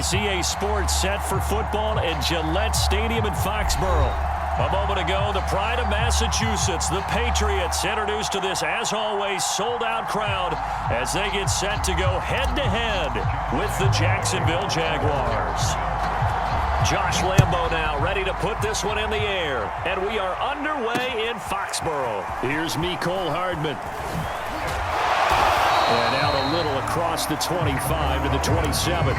CA Sports set for football at Gillette Stadium in Foxborough. A moment ago, the pride of Massachusetts, the Patriots, introduced to this, as always, sold-out crowd as they get set to go head-to-head with the Jacksonville Jaguars. Josh Lambo now ready to put this one in the air, and we are underway in Foxborough. Here's Mecole Hardman. And out a little across the 25 to the 27.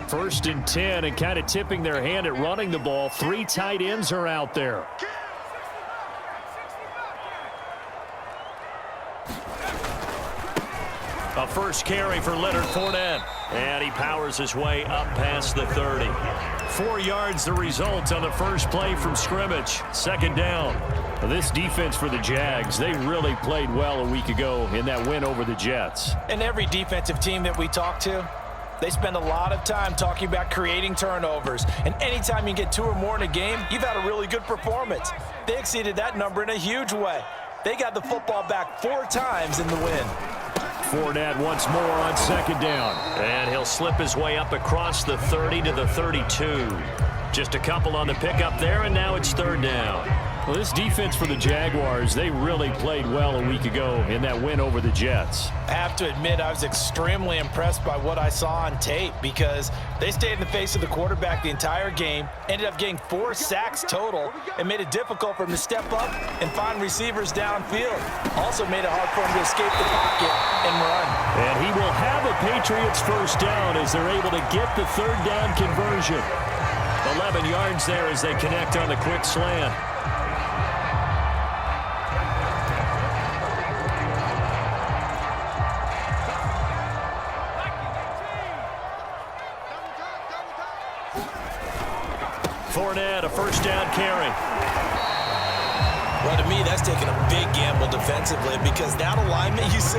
First and 10, and kind of tipping their hand at running the ball. 3 tight ends are out there. A first carry for Leonard Fournette. And he powers his way up past the 30. 4 yards the result on the first play from scrimmage. Second down. This defense for the Jags, they really played well a week ago in that win over the Jets. And every defensive team that we talk to, they spend a lot of time talking about creating turnovers. And anytime you get 2 or more in a game, you've had a really good performance. They exceeded that number in a huge way. They got the football back 4 times in the win. Fournette once more on second down. And he'll slip his way up across the 30 to the 32. Just a couple on the pickup there, and now it's third down. Well, this defense for the Jaguars, they really played well a week ago in that win over the Jets. I have to admit, I was extremely impressed by what I saw on tape because they stayed in the face of the quarterback the entire game, ended up getting 4 sacks total, and made it difficult for him to step up and find receivers downfield. Also made it hard for him to escape the pocket and run. And he will have a Patriots first down as they're able to get the third down conversion. 11 yards there as they connect on the quick slant. Fournette, a first down carry. Well, to me, that's taking a big gamble defensively because that alignment you see,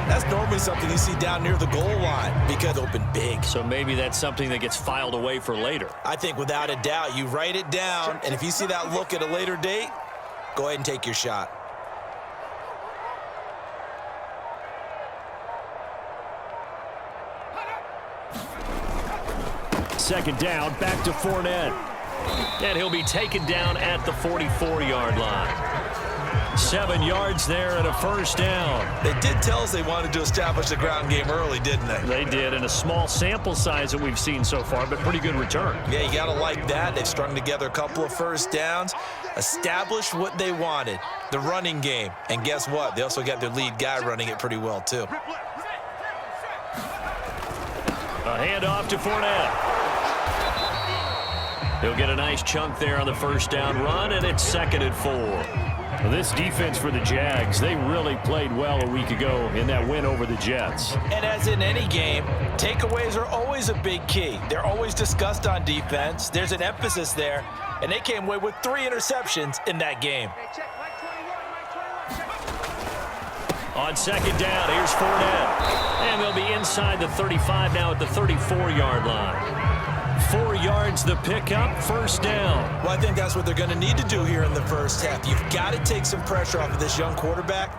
that's normally something you see down near the goal line because open big. So maybe that's something that gets filed away for later. I think without a doubt, you write it down, and if you see that look at a later date, go ahead and take your shot. Second down, back to Fournette. And he'll be taken down at the 44-yard line. 7 yards there and a first down. They did tell us they wanted to establish the ground game early, didn't they? They did, in a small sample size that we've seen so far, but pretty good return. Yeah, you got to like that. They've strung together a couple of first downs, established what they wanted, the running game. And guess what? They also got their lead guy running it pretty well, too. A handoff to Fournette. He'll get a nice chunk there on the first down run, and it's 2nd and 4. Well, this defense for the Jags, they really played well a week ago in that win over the Jets. And as in any game, takeaways are always a big key. They're always discussed on defense. There's an emphasis there, and they came away with 3 interceptions in that game. On second down, here's Fournette. And they'll be inside the 35 now at the 34-yard line. 4 yards the pickup, first down. Well, I think that's what they're going to need to do here in the first half. You've got to take some pressure off of this young quarterback,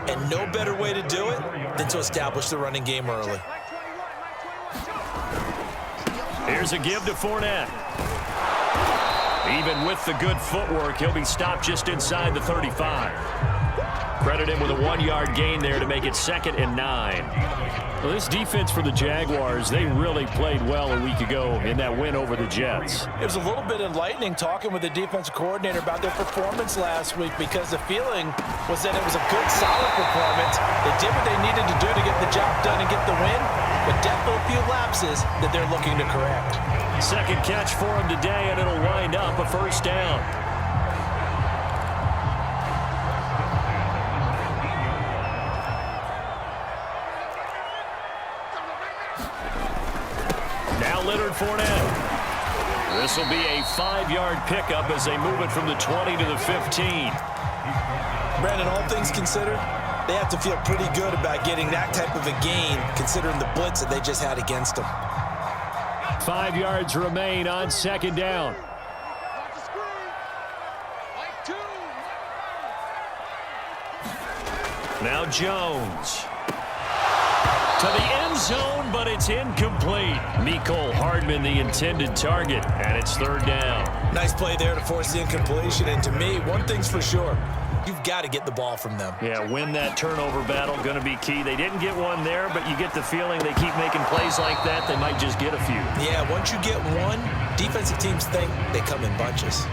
and no better way to do it than to establish the running game early. Here's a give to Fournette. Even with the good footwork, he'll be stopped just inside the 35. Credit him with a 1-yard gain there to make it 2nd and 9. Well, this defense for the Jaguars, they really played well a week ago in that win over the Jets. It was a little bit enlightening talking with the defensive coordinator about their performance last week because the feeling was that it was a good, solid performance. They did what they needed to do to get the job done and get the win, but definitely a few lapses that they're looking to correct. Second catch for him today, and it'll wind up a first down. Leonard Fournette. This will be a 5-yard pickup as they move it from the 20 to the 15. Brandon, all things considered, They have to feel pretty good about getting that type of a gain, considering the blitz that they just had against them. 5 yards remain on second down. Now Jones. To the end zone, but it's incomplete. Mecole Hardman, the intended target, and it's third down. Nice play there to force the incompletion, and to me, one thing's for sure. You've got to get the ball from them. Yeah, win that turnover battle, going to be key. They didn't get one there, but you get the feeling they keep making plays like that, they might just get a few. Yeah, once you get one, defensive teams think they come in bunches.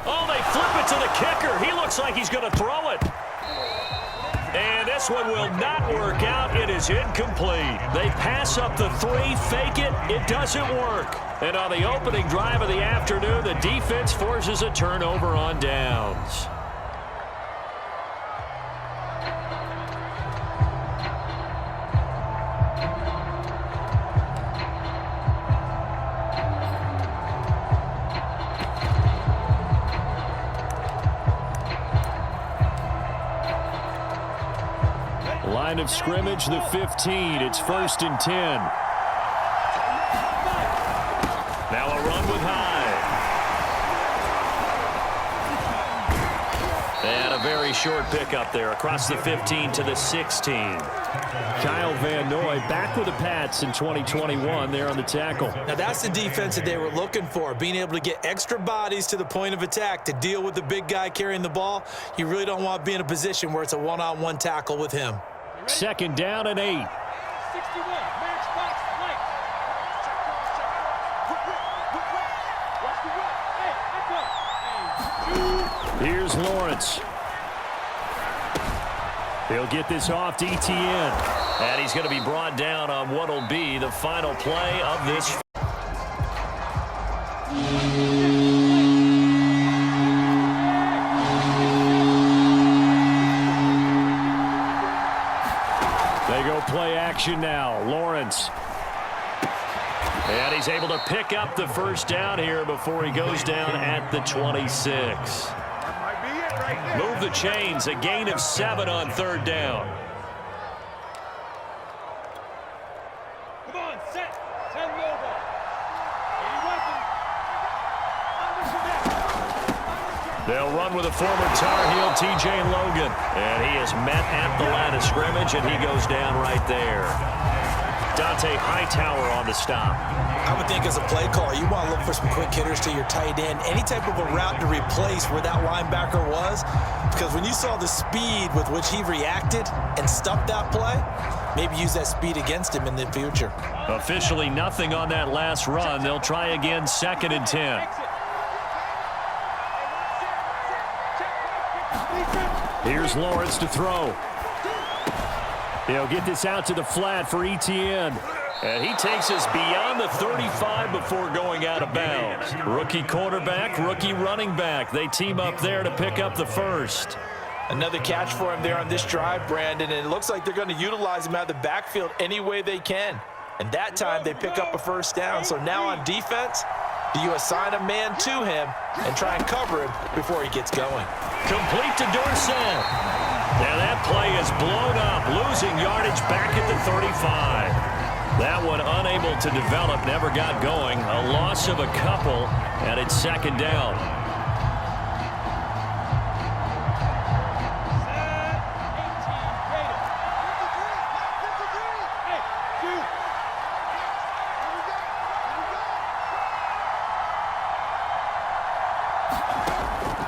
Oh, they flip it to the kicker. He looks like he's going to throw it. And this one will not work out. It is incomplete. They pass up the 3, fake it. It doesn't work. And on the opening drive of the afternoon, the defense forces a turnover on downs. Line of scrimmage, the 15. It's 1st and 10. Now a run with Hyde. And a very short pickup there across the 15 to the 16. Kyle Van Noy back with the Pats in 2021 there on the tackle. Now that's the defense that they were looking for, being able to get extra bodies to the point of attack to deal with the big guy carrying the ball. You really don't want to be in a position where it's a one-on-one tackle with him. Second down and 8. 61, match box, right. Watch the Here's Lawrence. He'll get this off to Etienne. And he's going to be brought down on what will be the final play of this. Play action now. Lawrence. And he's able to pick up the first down here before he goes down at the 26. Move the chains. A gain of 7 on third down. Come on, set. 10 over. They'll run with a former Tar Heel, TJ Logan. And he is met at the line of scrimmage, and he goes down right there. Dante Hightower on the stop. I would think as a play caller, you want to look for some quick hitters to your tight end. Any type of a route to replace where that linebacker was. Because when you saw the speed with which he reacted and stuffed that play, maybe use that speed against him in the future. Officially nothing on that last run. They'll try again, 2nd and 10. Here's Lawrence to throw. He'll get this out to the flat for Etienne. And he takes us beyond the 35 before going out of bounds. Rookie quarterback, rookie running back. They team up there to pick up the first. Another catch for him there on this drive, Brandon, and it looks like they're going to utilize him out of the backfield any way they can. And that time they pick up a first down. So now on defense, do you assign a man to him and try and cover him before he gets going? Complete to Dorsett. Now that play is blown up, losing yardage back at the 35. That one unable to develop, never got going. A loss of a couple, and it's 2nd down.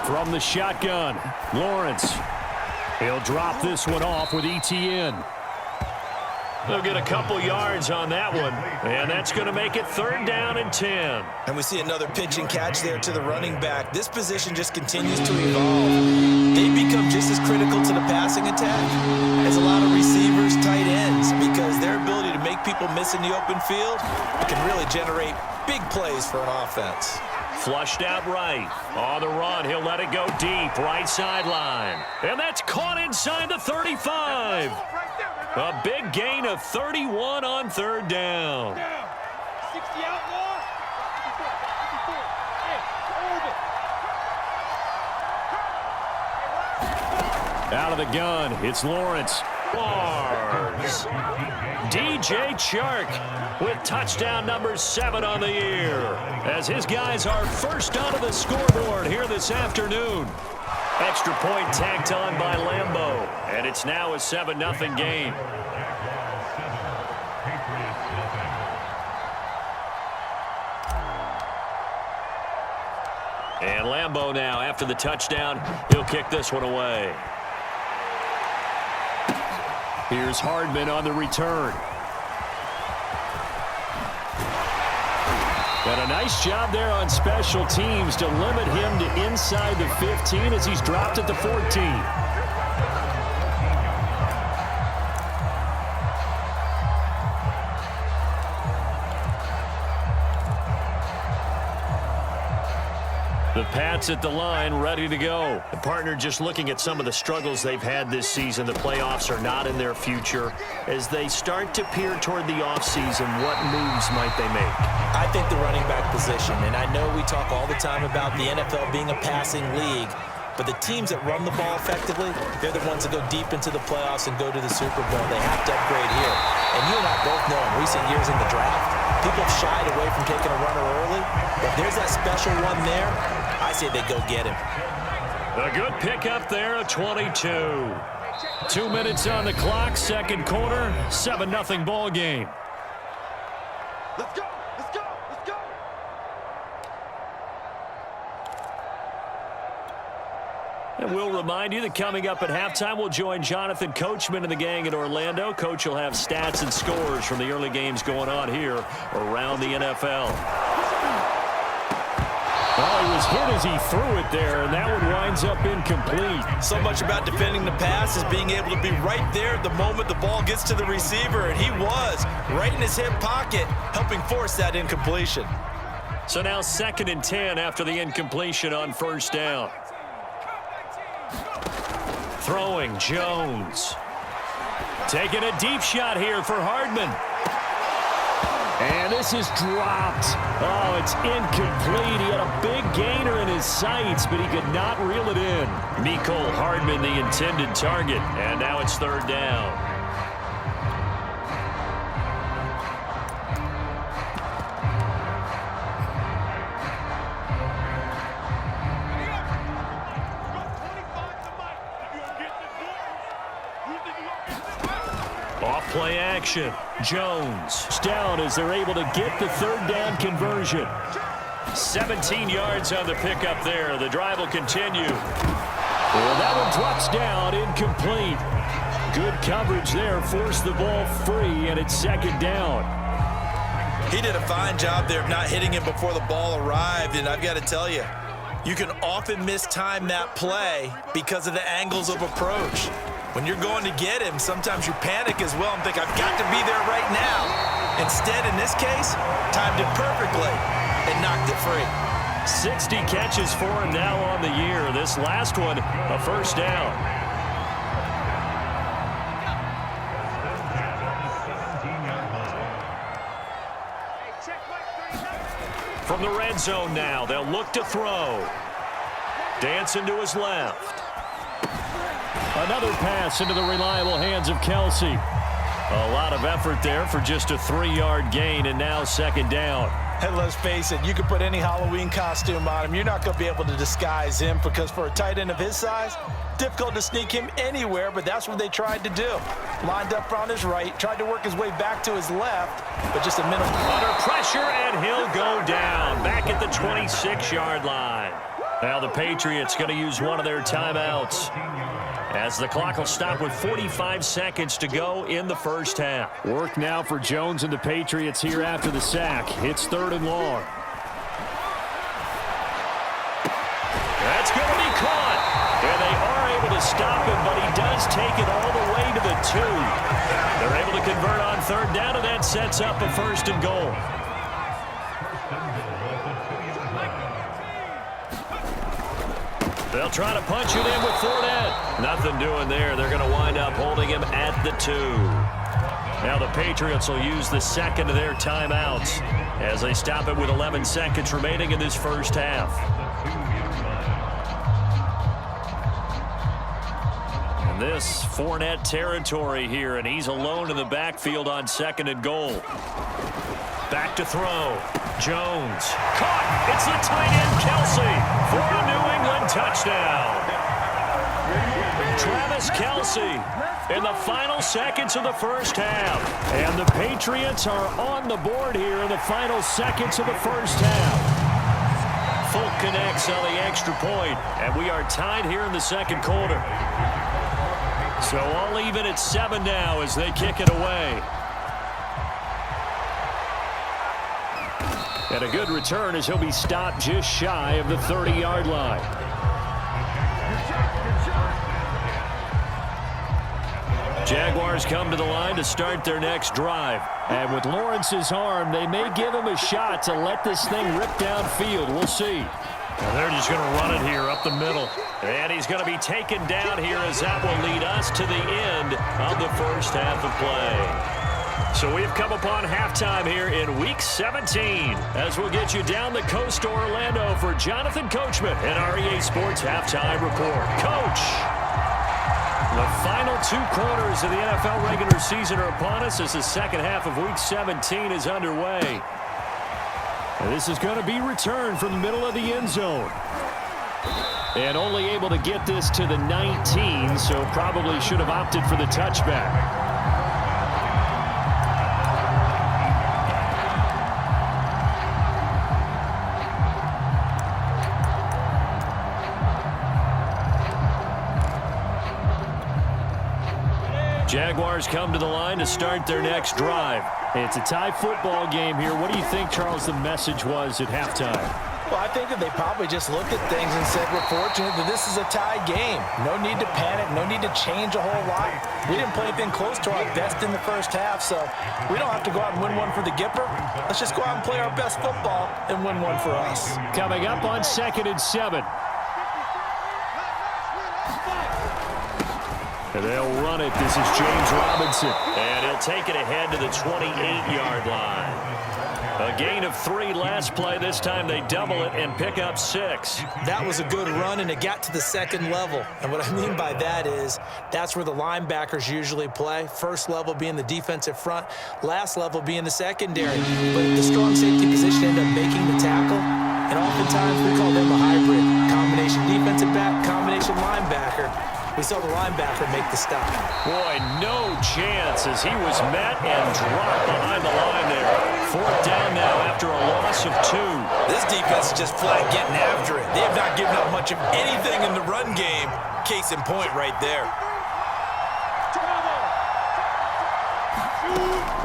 From the shotgun, Lawrence. He'll drop this one off with Etienne. They'll get a couple yards on that one, and that's going to make it 3rd down and 10. And we see another pitch and catch there to the running back. This position just continues to evolve. They become just as critical to the passing attack as a lot of receivers, tight ends, because their ability to make people miss in the open field can really generate big plays for an offense. Flushed out right. On the run, he'll let it go deep, right sideline. And that's caught inside the 35. A big gain of 31 on 3rd down. 60 outlaw. Out of the gun, it's Lawrence. Bars. DJ Chark with touchdown number 7 on the year, as his guys are first onto the scoreboard here this afternoon. Extra point tacked on by Lambeau, and it's now a 7-0 game. And Lambeau now, after the touchdown, he'll kick this one away. Here's Hardman on the return. And a nice job there on special teams to limit him to inside the 15 as he's dropped at the 14. The Pats at the line, ready to go. The partner just looking at some of the struggles they've had this season. The playoffs are not in their future. As they start to peer toward the offseason, what moves might they make? I think the running back position, and I know we talk all the time about the NFL being a passing league, but the teams that run the ball effectively, they're the ones that go deep into the playoffs and go to the Super Bowl. They have to upgrade here. And you and I both know in recent years in the draft, people have shied away from taking a runner early. But if there's that special one there, I say they go get him. A good pickup there, a 22. 2 minutes on the clock, second quarter, 7-0 ball game. Let's go! Let's go! Let's go! And we'll remind you that coming up at halftime, we'll join Jonathan Coachman and the gang in Orlando. Coach will have stats and scores from the early games going on here around the NFL. Oh, he was hit as he threw it there, and that one winds up incomplete. So much about defending the pass is being able to be right there the moment the ball gets to the receiver, and he was right in his hip pocket, helping force that incompletion. So now 2nd and 10 after the incompletion on first down. Throwing, Jones. Taking a deep shot here for Hardman. And this is dropped. Oh, it's incomplete. He had a big gainer in his sights, but he could not reel it in. Mecole Hardman, the intended target. And now it's 3rd down. Off play action. Jones down as they're able to get the 3rd down conversion. 17 yards on the pickup there. The drive will continue. Well, that one drops down, incomplete. Good coverage there, forced the ball free, and it's 2nd down. He did a fine job there of not hitting him before the ball arrived, and I've got to tell you, you can often mistime that play because of the angles of approach. When you're going to get him, sometimes you panic as well and think, I've got to be there right now. Instead, in this case, timed it perfectly and knocked it free. 60 catches for him now on the year. This last one, a 1st down. From the red zone now, they'll look to throw. Dancing to his left. Another pass into the reliable hands of Kelsey. A lot of effort there for just a 3-yard gain, and now 2nd down. And let's face it, you can put any Halloween costume on him. You're not going to be able to disguise him because for a tight end of his size, difficult to sneak him anywhere, but that's what they tried to do. Lined up on his right, tried to work his way back to his left, but just a minimum. Under pressure, and he'll go down back at the 26-yard line. Now the Patriots going to use one of their timeouts, as the clock will stop with 45 seconds to go in the first half. Work now for Jones and the Patriots here after the sack. It's 3rd and long. That's going to be caught. And they are able to stop him, but he does take it all the way to the 2. They're able to convert on 3rd down, and that sets up a 1st and goal. They'll try to punch it in with Fournette. Nothing doing there. They're going to wind up holding him at the 2. Now the Patriots will use the 2nd of their timeouts as they stop it with 11 seconds remaining in this first half. This Fournette territory here, and he's alone in the backfield on 2nd and goal. Back to throw. Jones. Caught. It's the tight end, Kelsey, for a New England touchdown. Travis Kelsey in the final seconds of the first half. And the Patriots are on the board here in the final seconds of the first half. Folk connects on the extra point, and we are tied here in the second quarter. So all even at 7 now as they kick it away. And a good return as he'll be stopped just shy of the 30-yard line. Jaguars come to the line to start their next drive. And with Lawrence's arm, they may give him a shot to let this thing rip downfield. We'll see. And they're just going to run it here up the middle. And he's going to be taken down here as that will lead us to the end of the first half of play. So we've come upon halftime here in Week 17 as we'll get you down the coast to Orlando for Jonathan Coachman and our EA Sports Halftime Report. Coach, the final 2 quarters of the NFL regular season are upon us as the second half of Week 17 is underway. And this is going to be returned from the middle of the end zone. And only able to get this to the 19, so probably should have opted for the touchback. Jaguars come to the line to start their next drive. It's a tie football game here. What do you think, Charles, the message was at halftime? Well, I think that they probably just looked at things and said, we're fortunate that this is a tie game. No need to panic. No need to change a whole lot. We didn't play anything close to our best in the first half, so we don't have to go out and win one for the Gipper. Let's just go out and play our best football and win one for us. Coming up on 2nd and 7. And they'll run it. This is James Robinson. And he'll take it ahead to the 28-yard line. A gain of 3 last play. This time they double it and pick up 6. That was a good run, and it got to the second level. And what I mean by that is that's where the linebackers usually play. First level being the defensive front, last level being the secondary. But the strong safety position ended up making the tackle. And oftentimes we call them a hybrid. Combination defensive back, combination linebacker. We saw the linebacker make the stop. Boy, no chance as he was met and dropped behind the line there. 4th down now after a loss of 2. This defense is just flat getting after it. They have not given up much of anything in the run game. Case in point right there.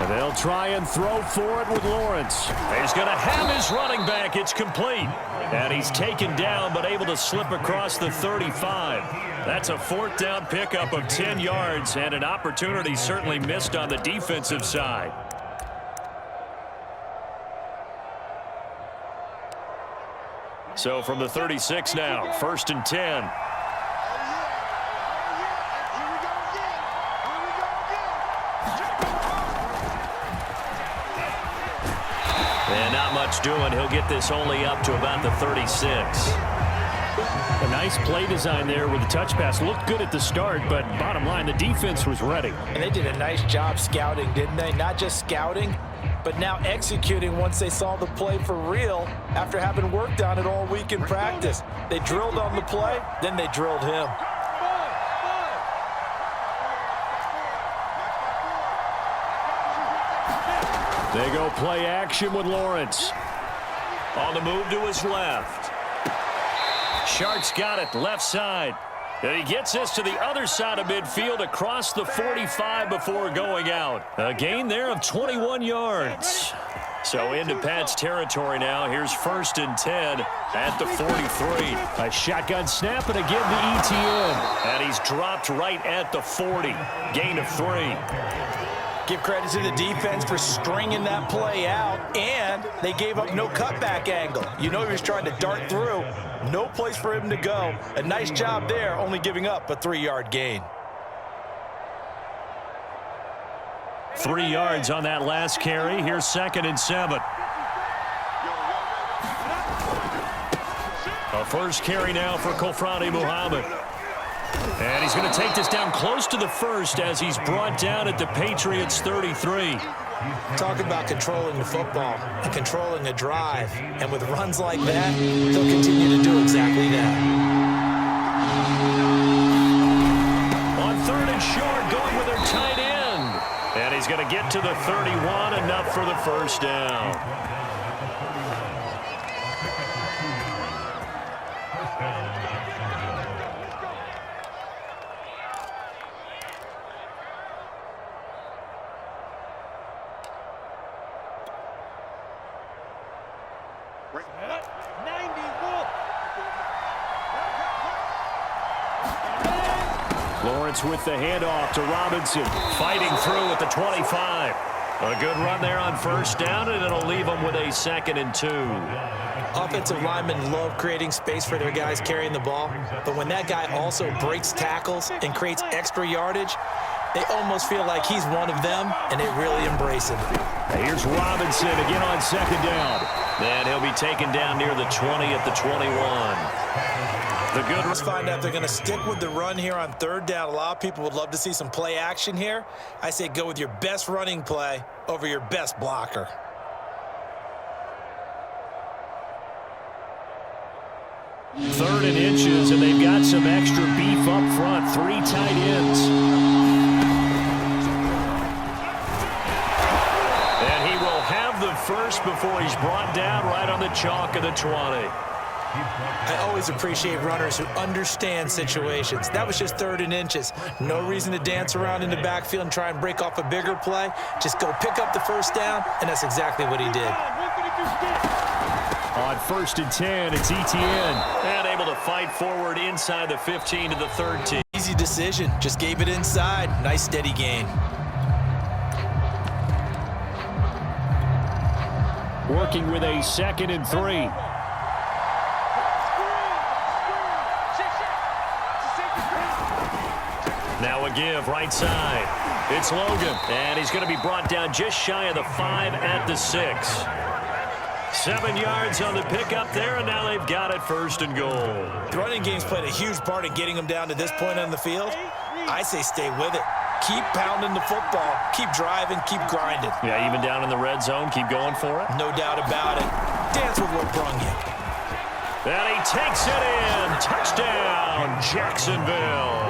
And they'll try and throw for it with Lawrence. He's going to have his running back. It's complete. And he's taken down but able to slip across the 35. That's a 4th down pickup of 10 yards and an opportunity certainly missed on the defensive side. So from the 36 now, 1st and 10. And not much doing. He'll get this only up to about the 36. A nice play design there with the touch pass. Looked good at the start, but bottom line, the defense was ready. And they did a nice job scouting, didn't they? Not just scouting, but now executing once they saw the play for real after having worked on it all week in practice. They drilled on the play, then they drilled him. They go play action with Lawrence. On the move to his left. Sharks got it, left side. And he gets this to the other side of midfield across the 45 before going out. A gain there of 21 yards. So into Pat's territory now. Here's 1st and 10 at the 43. A shotgun snap and a give to ETN. And he's dropped right at the 40. Gain of 3. Give credit to the defense for stringing that play out, and they gave up no cutback angle. You know he was trying to dart through. No place for him to go. A nice job there, only giving up a 3-yard gain. 3 yards on that last carry. Here's 2nd and 7. A first carry now for Kofrani Muhammad. And he's going to take this down close to the first as he's brought down at the Patriots 33. Talk about controlling the football and controlling a drive. And with runs like that, he'll continue to do exactly that. On 3rd and short, going with their tight end. And he's going to get to the 31, enough for the first down. Lawrence with the handoff to Robinson, fighting through at the 25. A good run there on first down, and it'll leave them with a 2nd and 2. Offensive linemen love creating space for their guys carrying the ball, but when that guy also breaks tackles and creates extra yardage, they almost feel like he's one of them, and they really embrace him. Here's Robinson again on 2nd down. And he'll be taken down near the 20 at the 21. Let's find out if they're going to stick with the run here on 3rd down. A lot of people would love to see some play action here. I say go with your best running play over your best blocker. Third and inches, and they've got some extra beef up front. 3 tight ends. And he will have the first before he's brought down right on the chalk of the 20. I always appreciate runners who understand situations. That was just 3rd and inches. No reason to dance around in the backfield and try and break off a bigger play. Just go pick up the first down, and that's exactly what he did. On 1st and 10, it's ETN. And able to fight forward inside the 15 to the 13. Easy decision. Just gave it inside. Nice steady gain. Working with a 2nd and 3. Now a give right side. It's Logan, and he's going to be brought down just shy of the 5 at the 6. 7 yards on the pickup there, and now they've got it 1st and goal. The running game's played a huge part in getting them down to this point on the field. I say stay with it. Keep pounding the football. Keep driving. Keep grinding. Yeah, even down in the red zone, keep going for it. No doubt about it. Dance with what brung you. And he takes it in. Touchdown, Jacksonville.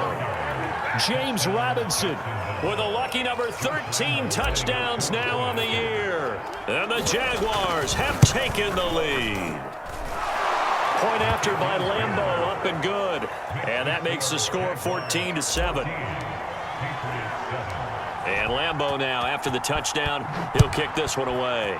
James Robinson with a lucky number 13 touchdowns now on the year. And the Jaguars have taken the lead. Point after by Lambeau, up and good. And that makes the score 14-7. And Lambeau now, after the touchdown, he'll kick this one away.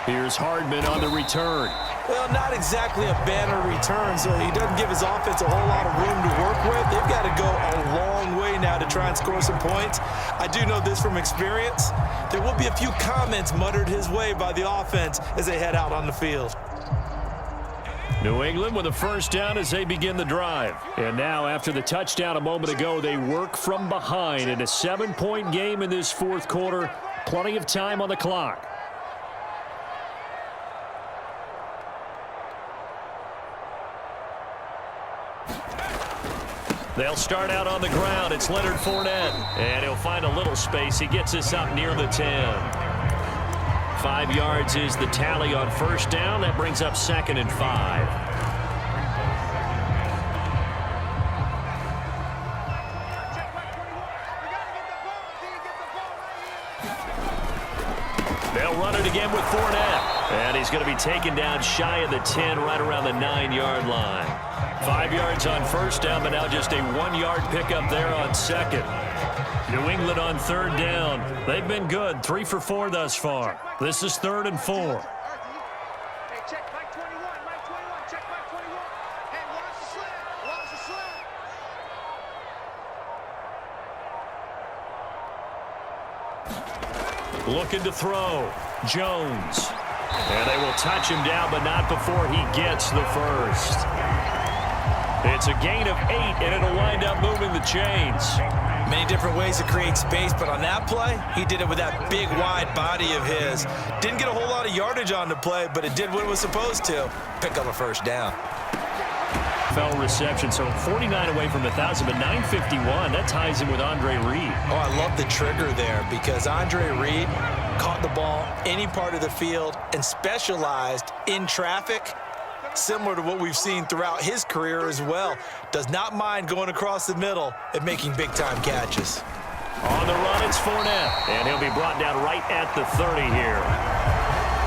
Here's Hardman on the return. Well, not exactly a banner return, so he doesn't give his offense a whole lot of room to work with. They've got to go a long way now to try and score some points. I do know this from experience. There will be a few comments muttered his way by the offense as they head out on the field. New England with a first down as they begin the drive. And now, after the touchdown a moment ago, they work from behind in a 7-point game in this 4th quarter. Plenty of time on the clock. They'll start out on the ground. It's Leonard Fournette. And he'll find a little space. He gets this up near the 10. 5 yards is the tally on first down. That brings up 2nd and 5. They'll run it again with Fournette. And he's going to be taken down shy of the 10, right around the 9-yard line. 5 yards on first down, but now just a 1-yard pickup there on 2nd. New England on 3rd down. They've been good, 3 for 4 thus far. This is 3rd and 4. Hey, check Mike 21, check Mike 21. Hey, watch the slant, Looking to throw. Jones. And they will touch him down, but not before he gets the first. It's a gain of 8, and it'll wind up moving the chains. Many different ways to create space, but on that play, he did it with that big, wide body of his. Didn't get a whole lot of yardage on the play, but it did what it was supposed to. Pick up a first down. NFL reception. So 49 away from 1,000, but 951. That ties him with Andre Reed. Oh, I love the trigger there because Andre Reed caught the ball any part of the field and specialized in traffic, similar to what we've seen throughout his career as well. Does not mind going across the middle and making big-time catches. On the run, it's Fournette, and he'll be brought down right at the 30 here.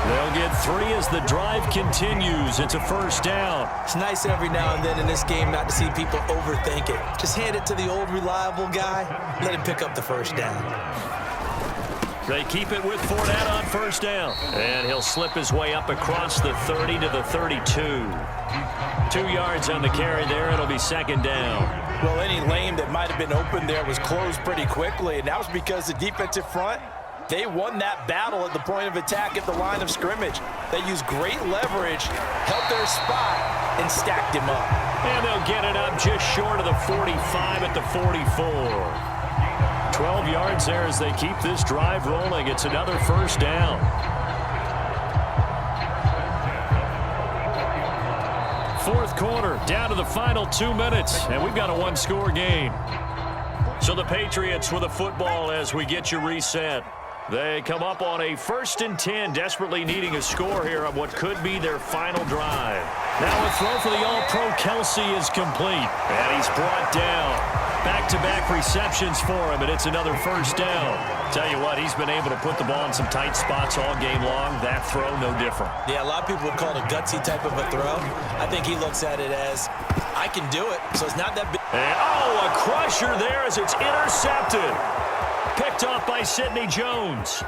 They'll get 3 as the drive continues. It's a first down. It's nice every now and then in this game not to see people overthink it. Just hand it to the old reliable guy. Let him pick up the first down. They keep it with Fournette on first down. And he'll slip his way up across the 30 to the 32. 2 yards on the carry there. It'll be second down. Well, any lane that might have been open there was closed pretty quickly, and that was because the defensive front, they won that battle at the point of attack at the line of scrimmage. They used great leverage, held their spot, and stacked him up. And they'll get it up just short of the 45 at the 44. 12 yards there as they keep this drive rolling. It's another first down. Fourth quarter, down to the final 2 minutes, and we've got a one-score game. So the Patriots with a football as we get you reset. They come up on a 1st and 10, desperately needing a score here on what could be their final drive. Now a throw for the All-Pro Kelsey is complete, and he's brought down. Back-to-back receptions for him, and it's another first down. Tell you what, he's been able to put the ball in some tight spots all game long. That throw, no different. Yeah, a lot of people would call it a gutsy type of a throw. I think he looks at it as, I can do it, so it's not that big. And, oh, a crusher there as it's intercepted. Picked off by Sidney Jones.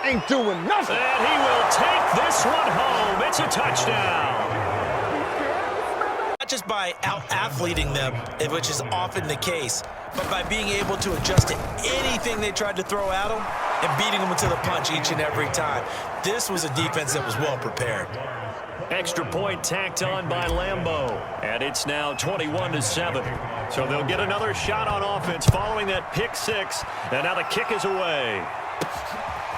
Ain't doing nothing. And he will take this one home. It's a touchdown. Not just by out-athleting them, which is often the case, but by being able to adjust to anything they tried to throw at them and beating them to the punch each and every time. This was a defense that was well prepared. Extra point tacked on by Lambeau. And it's now 21-7. So they'll get another shot on offense following that pick 6. And now the kick is away.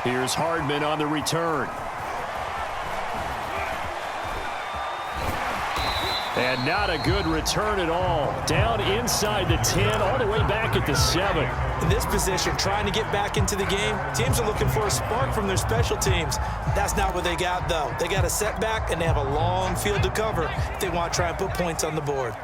Here's Hardman on the return. And not a good return at all. Down inside the 10, all the way back at the 7. In this position, trying to get back into the game, teams are looking for a spark from their special teams. That's not what they got, though. They got a setback, and they have a long field to cover if they want to try and put points on the board.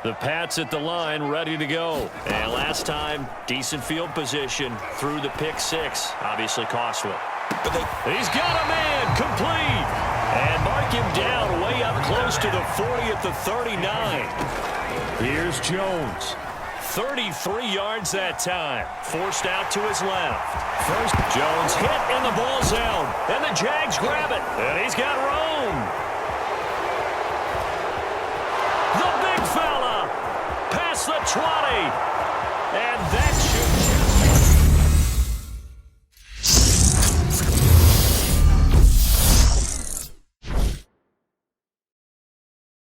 The Pats at the line, ready to go. And last time, decent field position through the pick 6. Obviously costly. But he's got a man, complete. And mark him down way up close to the 40 at the 39. Here's Jones. 33 yards that time. Forced out to his left. First, Jones hit and the ball's out. And the Jags grab it. And he's got room. The big fella. Past the 20. And that